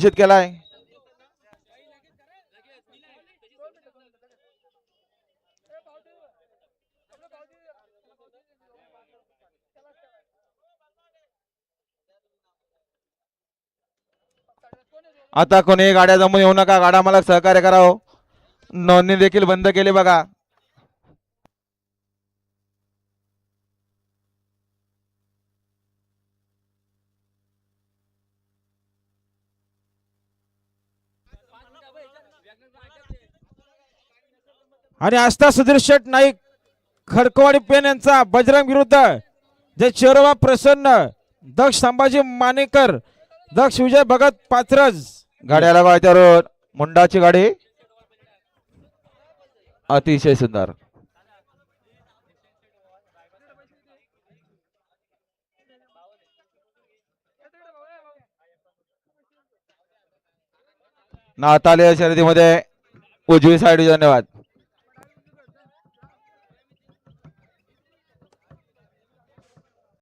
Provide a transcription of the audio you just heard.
निश्चित केलाय. आता कोणी गाड्या जमून येऊ नका. गाडा मला सहकार्य करावं. नोंदणी देखील बंद केली बघा. आणि आस्था सुधीर शेठ नाईक खडकवाडी पेन यांचा बजरंग विरुद्ध जय चेरोबा प्रसन्न दक्ष संभाजी मानेकर दक्ष विजय भगत पात्रज. गाड्याला गायच्यावर मुंडाची गाडी अतिशय सुंदर. नाताले शर्यतीमध्ये उजवी साईड. धन्यवाद.